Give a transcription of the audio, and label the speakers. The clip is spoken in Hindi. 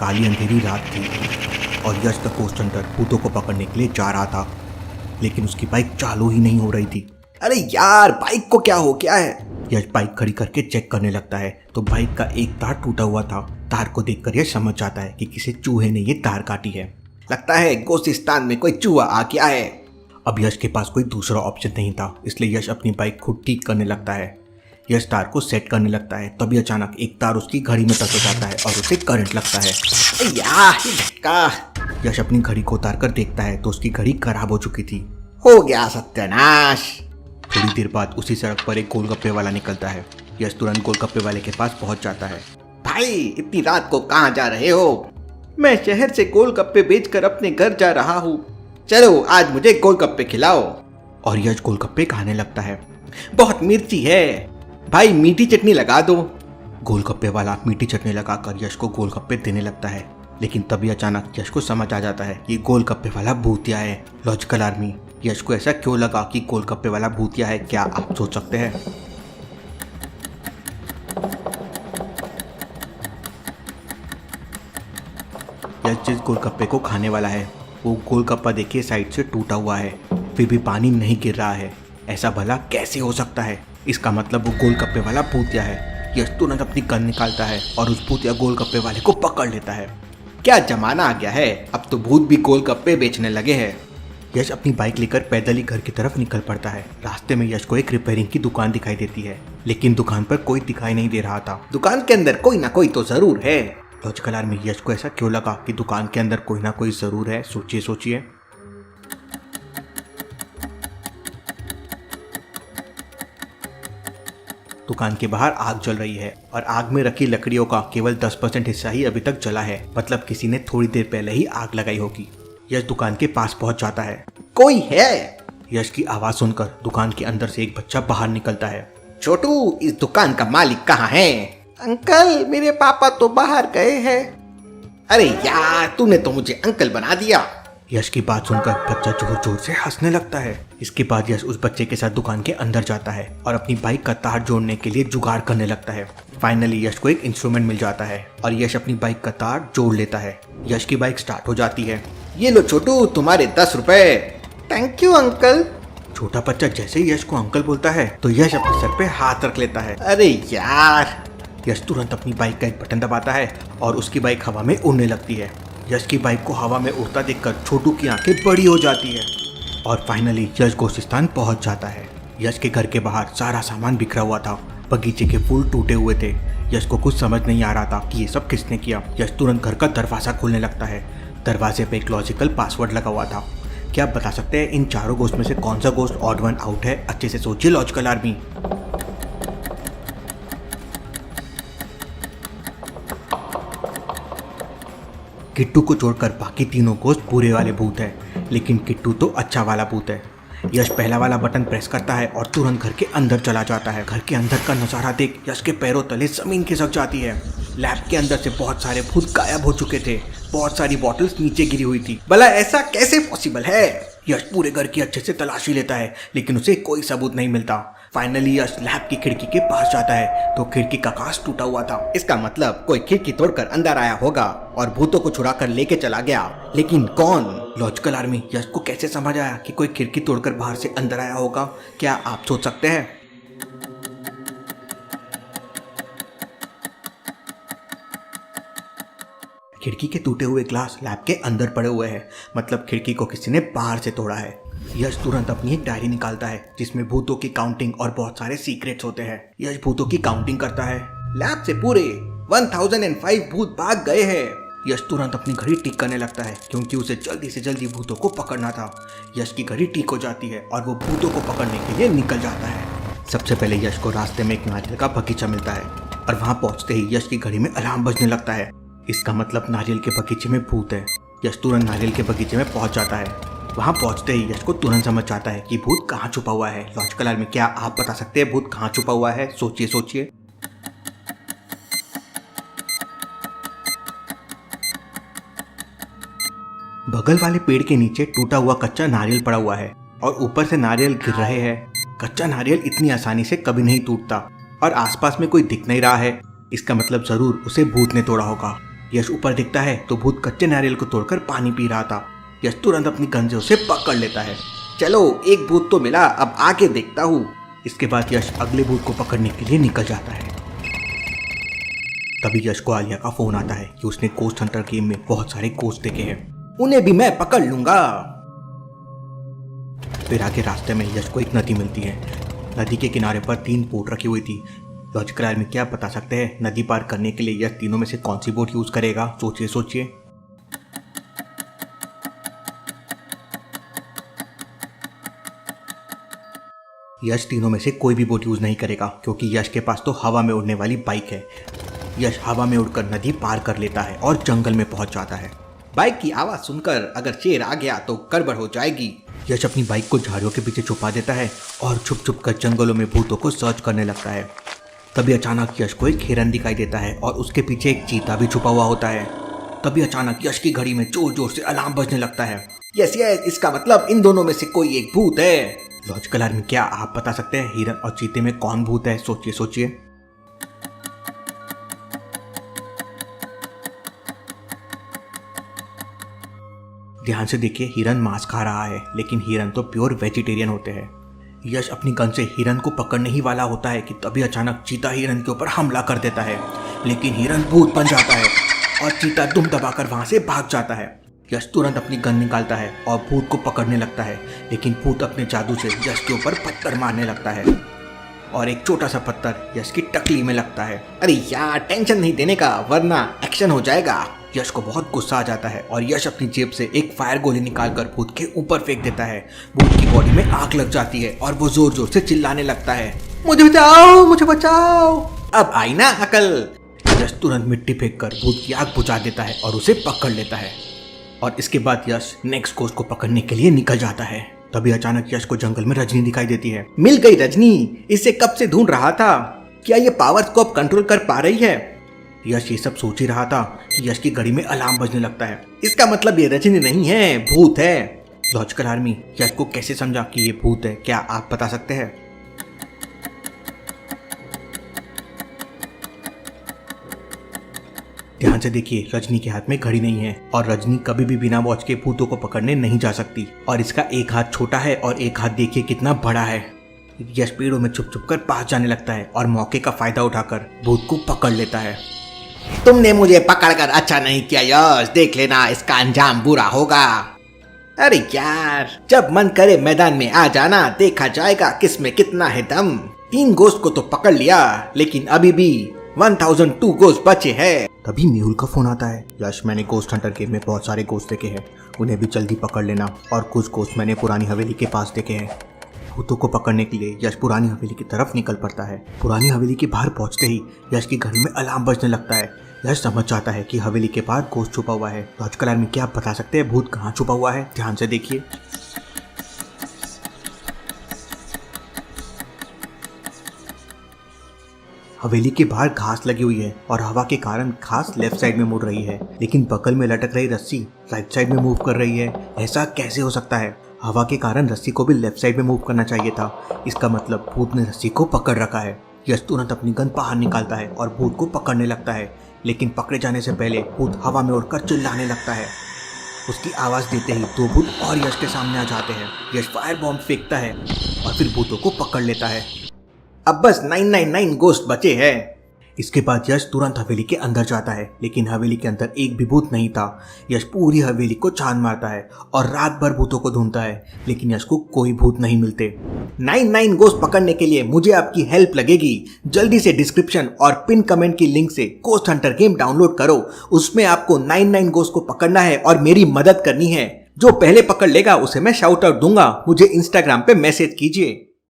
Speaker 1: काली अंधेरी रात थी और यश द गोस्ट हंटर भूतों को पकड़ने के लिए जा रहा था, लेकिन उसकी बाइक चालू ही नहीं हो रही थी।
Speaker 2: अरे यार, बाइक को क्या हो गया है?
Speaker 1: यश बाइक खड़ी करके चेक करने लगता है तो बाइक का एक तार टूटा हुआ था। तार को देखकर यश समझ जाता है कि किसी चूहे ने ये तार काटी है।
Speaker 2: लगता है गोस्तिस्तान में कोई चूहा आ गया है।
Speaker 1: अब यश के पास कोई दूसरा ऑप्शन नहीं था, इसलिए यश अपनी बाइक खुद ठीक करने लगता है। यश तार को सेट करने लगता है, तभी अचानक एक तार उसकी घड़ी में टच हो जाता है और उसे करंट लगता है। यश अपनी घड़ी को उतार कर देखता है तो उसकी घड़ी खराब हो चुकी थी।
Speaker 2: हो गया सत्यानाश।
Speaker 1: थोड़ी देर बाद उसी सड़क पर एक गोलगप्पे वाला निकलता है। यश तुरंत गोलगप्पे वाले के पास पहुंच जाता है।
Speaker 2: भाई, इतनी रात को कहाँ जा रहे हो? मैं शहर से गोलगप्पे बेचकर अपने घर जा रहा हूँ। चलो आज मुझे गोलगप्पे खिलाओ।
Speaker 1: और यश गोलगप्पे खाने लगता है।
Speaker 2: बहुत मिर्ची है भाई, मीठी चटनी लगा दो।
Speaker 1: गोलगप्पे वाला मीठी चटनी लगाकर यश को गोलगप्पे देने लगता है, लेकिन तभी अचानक यश को समझ आ जाता है कि गोलगप्पे वाला भूतिया है। लॉजिकल आर्मी, यश को ऐसा क्यों लगा कि गोलगप्पे वाला भूतिया है, क्या आप सोच सकते हैं? यश जिस गोलगप्पे को खाने वाला है वो गोलगप्पा देखिए साइड से टूटा हुआ है, फिर भी पानी नहीं गिर रहा है। ऐसा भला कैसे हो सकता है? इसका मतलब वो गोलगप्पे वाला भूतिया है। यश तुरंत अपनी गन निकालता है और उस भूतिया गोलगप्पे वाले को पकड़ लेता है।
Speaker 2: क्या जमाना आ गया है, अब तो भूत भी गोलगप्पे बेचने लगे हैं।
Speaker 1: यश अपनी बाइक लेकर पैदल ही घर की तरफ निकल पड़ता है। रास्ते में यश को एक रिपेयरिंग की दुकान दिखाई देती है, लेकिन दुकान पर कोई दिखाई नहीं दे रहा था।
Speaker 2: दुकान के अंदर कोई ना कोई तो जरूर है।
Speaker 1: लॉजिकल आर्मी, यश को ऐसा क्यों लगा कि दुकान के अंदर कोई ना कोई जरूर है? सोचिए सोचिए। दुकान के बाहर आग जल रही है और आग में रखी लकड़ियों का केवल 10% हिस्सा ही अभी तक जला है, मतलब किसी ने थोड़ी देर पहले ही आग लगाई होगी। यश दुकान के पास पहुंच जाता है।
Speaker 2: कोई है?
Speaker 1: यश की आवाज सुनकर दुकान के अंदर से एक बच्चा बाहर निकलता है।
Speaker 2: छोटू, इस दुकान का मालिक कहाँ है? अंकल, मेरे पापा तो बाहर गए हैं। अरे यार, तूने तो मुझे अंकल बना दिया।
Speaker 1: यश की बात सुनकर बच्चा जोर जोर से हंसने लगता है। इसके बाद यश उस बच्चे के साथ दुकान के अंदर जाता है और अपनी बाइक का तार जोड़ने के लिए जुगाड़ करने लगता है। फाइनली यश को एक इंस्ट्रूमेंट मिल जाता है और यश अपनी बाइक का तार जोड़ लेता है। यश की बाइक स्टार्ट हो जाती है।
Speaker 2: ये लो छोटू, तुम्हारे 10 रुपए। Thank you uncle.
Speaker 1: छोटा बच्चा जैसे ही यश को अंकल बोलता है तो यश अपने सर पे हाथ रख लेता है।
Speaker 2: अरे यार।
Speaker 1: यश तुरंत अपनी बाइक का एक बटन दबाता है और उसकी बाइक हवा में उड़ने लगती है। यश की बाइक को हवा में उड़ता देखकर छोटू की आंखें बड़ी हो जाती है और फाइनली यश गोस्तिस्तान पहुंच जाता है। यश के घर के बाहर सारा सामान बिखरा हुआ था। बगीचे के फूल टूटे हुए थे। यश को कुछ समझ नहीं आ रहा था कि ये सब किसने किया। यश तुरंत घर का दरवाजा खोलने लगता है। दरवाजे पे एक लॉजिकल पासवर्ड लगा हुआ था। क्या आप बता सकते हैं इन चारों गोस्ट में से कौन सा गोस्ट ऑड वन आउट है? अच्छे से सोचिए लॉजिकल आर्मी। किट्टू को छोड़कर बाकी तीनों गोस्ट बुरे वाले भूत हैं, लेकिन किट्टू तो अच्छा वाला भूत है। यश पहला वाला बटन प्रेस करता है और तुरंत घर के अंदर चला जाता है। घर के अंदर का नजारा देख यश के पैरों तले जमीन खिसक जाती है। लैब के अंदर से बहुत सारे भूत गायब हो चुके थे। बहुत सारी बॉटल्स नीचे गिरी हुई थी।
Speaker 2: भला ऐसा कैसे पॉसिबल है?
Speaker 1: यश पूरे घर की अच्छे से तलाशी लेता है, लेकिन उसे कोई सबूत नहीं मिलता। फाइनली यश लैब की खिड़की के पास जाता है तो खिड़की का कांच टूटा हुआ था।
Speaker 2: इसका मतलब कोई खिड़की तोड़कर अंदर आया होगा और भूतों को छुड़ाकर लेके चला गया, लेकिन कौन?
Speaker 1: लॉजिकल आर्मी, यश को कैसे समझ आया कि कोई खिड़की तोड़कर बाहर से अंदर आया होगा? क्या आप सोच सकते हैं? खिड़की के टूटे हुए ग्लास लैब के अंदर पड़े हुए हैं, मतलब खिड़की को किसी ने बाहर से तोड़ा है। यश तुरंत अपनी एक डायरी निकालता है जिसमें भूतों की काउंटिंग और बहुत सारे सीक्रेट्स होते हैं। यश भूतों की काउंटिंग करता है।
Speaker 2: लैब से पूरे 1005 भूत भाग गए हैं।
Speaker 1: यश तुरंत अपनी घड़ी ठीक करने लगता है क्योंकि उसे जल्दी से जल्दी भूतों को पकड़ना था। यश की घड़ी ठीक हो जाती है और वो भूतों को पकड़ने के लिए निकल जाता है। सबसे पहले यश को रास्ते में एक नारियल का बगीचा मिलता है और वहाँ पहुँचते ही यश की घड़ी में अलार्म बजने लगता है। इसका मतलब नारियल के बगीचे में भूत है। यश तुरंत नारियल के बगीचे में पहुंच जाता है। वहां पहुंचते ही यश को तुरंत समझ आता है कि भूत कहाँ छुपा हुआ है। लॉजिकल आर्मी, क्या आप बता सकते हैं भूत कहाँ छुपा हुआ है? सोचिए सोचिए। बगल वाले पेड़ के नीचे टूटा हुआ कच्चा नारियल पड़ा हुआ है और ऊपर से नारियल गिर रहे हैं। कच्चा नारियल इतनी आसानी से कभी नहीं टूटता और आसपास में कोई दिख नहीं रहा है। इसका मतलब जरूर उसे भूत ने तोड़ा होगा। यश ऊपर दिखता है तो भूत कच्चे नारियल को तोड़कर पानी पी रहा था। यश तुरंत अपनी गन से उसे पकड़ लेता है।
Speaker 2: चलो एक भूत तो मिला, अब आगे देखता हूँ।
Speaker 1: इसके बाद यश अगले भूत को पकड़ने के लिए निकल जाता है। तभी यश को आलिया का फोन आता है कि उसने गोस्ट हंटर गेम में बहुत सारे गोस्ट देखे हैं,
Speaker 2: उन्हें भी मैं पकड़ लूंगा।
Speaker 1: फिर आगे रास्ते में यश को एक नदी मिलती है। नदी के किनारे पर 3 बोट रखी हुई थी। लॉजिकल आर्मी क्या बता सकते हैं नदी पार करने के लिए यश तीनों में से कौन सी बोट यूज करेगा? सोचिए सोचिए। यश तीनों में से कोई भी बोट यूज नहीं करेगा क्योंकि यश के पास तो हवा में उड़ने वाली बाइक है। यश हवा में उड़कर नदी पार कर लेता है और जंगल में पहुंच जाता है।
Speaker 2: बाइक की आवाज सुनकर अगर शेर आ गया तो गड़बड़ हो जाएगी।
Speaker 1: यश अपनी बाइक को झाड़ियों के पीछे छुपा देता है और छुप छुप कर जंगलों में भूतों को सर्च करने लगता है। तभी अचानक यश को एक हिरन दिखाई देता है और उसके पीछे एक चीता भी छुपा हुआ होता है। तभी अचानक यश की घड़ी में जोर जोर से अलार्म बजने लगता है।
Speaker 2: यस यस, इसका मतलब इन दोनों में से कोई एक भूत है।
Speaker 1: लॉजिकल आर्मी क्या आप बता सकते हैं हिरन और चीते में कौन भूत है? सोचिए सोचिए। ध्यान से देखिए, हिरन मांस खा रहा है लेकिन हिरन तो प्योर वेजिटेरियन होते हैं। यश अपनी गन से हिरन को पकड़ने ही वाला होता है कि तभी अचानक चीता हिरन के ऊपर हमला कर देता है, लेकिन हिरन भूत बन जाता है और चीता दुम दबाकर वहां से भाग जाता है। यश तुरंत अपनी गन निकालता है और भूत को पकड़ने लगता है, लेकिन भूत अपने जादू से यश के ऊपर पत्थर मारने लगता है और एक छोटा सा पत्थर यश की टकली में लगता है।
Speaker 2: अरे यार, टेंशन नहीं देने का वरना एक्शन हो जाएगा।
Speaker 1: यश को बहुत गुस्सा आ जाता है और यश अपनी जेब से एक फायर गोली निकालकर भूत के ऊपर फेंक देता है। भूत की बॉडी में आग लग जाती है और वो जोर जोर से चिल्लाने लगता है,
Speaker 2: मुझे बचाओ मुझे बचाओ। अब आई ना अकल।
Speaker 1: यश तुरंत मिट्टी फेंक कर भूत की आग बुझा देता है और उसे पकड़ लेता है और इसके बाद यश नेक्स्ट गोस्ट को पकड़ने के लिए निकल जाता है। तभी अचानक यश को जंगल में रजनी दिखाई देती है।
Speaker 2: मिल गई रजनी, इसे कब से ढूंढ रहा था। क्या ये पावर्स को अब कंट्रोल कर पा रही है?
Speaker 1: यश ये सब सोच ही रहा था कि यश की घड़ी में अलार्म बजने लगता है।
Speaker 2: इसका मतलब ये रजनी नहीं है, भूत है।
Speaker 1: लॉजिकल आर्मी यश को कैसे समझा कि ये भूत है, क्या आप बता सकते हैं? ध्यान से देखिए, रजनी के हाथ में घड़ी नहीं है और रजनी कभी भी बिना वॉच के भूतों को पकड़ने नहीं जा सकती और इसका एक हाथ छोटा है और एक हाथ देखिए कितना बड़ा है। यश पेड़ों में छुप छुप कर पास जाने लगता है और मौके का फायदा उठाकर भूत को पकड़ लेता है।
Speaker 2: तुमने मुझे पकड़कर अच्छा नहीं किया यश, देख लेना इसका अंजाम बुरा होगा। अरे यार, जब मन करे मैदान में आ जाना, देखा जाएगा किसमें कितना है दम। 3 गोस्ट को तो पकड़ लिया लेकिन अभी भी 1002 गोस्ट बचे हैं।
Speaker 1: तभी मेहुल का फोन आता है। यश, मैंने गोस्ट हंटर गेम में बहुत सारे गोस्ट देखे हैं, उन्हें भी जल्दी पकड़ लेना और कुछ गोस्ट मैंने पुरानी हवेली के पास देखे हैं। भूतों को पकड़ने के लिए यश पुरानी हवेली की तरफ निकल पड़ता है। पुरानी हवेली के बाहर पहुंचते ही यश की घड़ी में अलार्म बजने लगता है। यश समझ जाता है कि हवेली के बाहर गोस्ट छुपा हुआ है। लॉजिकल आर्मी क्या आप बता सकते हैं भूत कहाँ छुपा हुआ है? ध्यान से देखिए। हवेली के बाहर घास लगी हुई है और हवा के कारण घास लेफ्ट साइड में मुड़ रही है, लेकिन बगल में लटक रही रस्सी राइट साइड में मूव कर रही है। ऐसा कैसे हो सकता है? हवा के कारण रस्सी को भी लेफ्ट साइड में मूव करना चाहिए था। इसका मतलब भूत ने रस्सी को पकड़ रखा है। यश तुरंत अपनी गन बाहर निकालता है और भूत को पकड़ने लगता है, लेकिन पकड़े जाने से पहले भूत हवा में उड़कर चिल्लाने लगता है। उसकी आवाज देते ही 2 भूत और यश के सामने आ जाते हैं। यश फायर बॉम्ब फेंकता है और फिर भूतों को पकड़ लेता है।
Speaker 2: अब बस 999 गोस्ट बचे हैं।
Speaker 1: इसके बाद यश तुरंत हवेली के अंदर जाता है, लेकिन हवेली के अंदर एक भी भूत नहीं था। यश पूरी हवेली को छान मारता है और रात भर भूतों को ढूंढता है, लेकिन यश को कोई भूत नहीं मिलते।
Speaker 2: 99 गोस्ट पकड़ने के लिए मुझे आपकी हेल्प लगेगी। जल्दी से डिस्क्रिप्शन और पिन कमेंट की लिंक से गोस्ट हंटर गेम डाउनलोड करो। उसमें आपको 99 गोस्ट को पकड़ना है और मेरी मदद करनी है। जो पहले पकड़ लेगा उसे मैं शाउट आउट दूंगा। मुझे इंस्टाग्राम पे मैसेज कीजिए।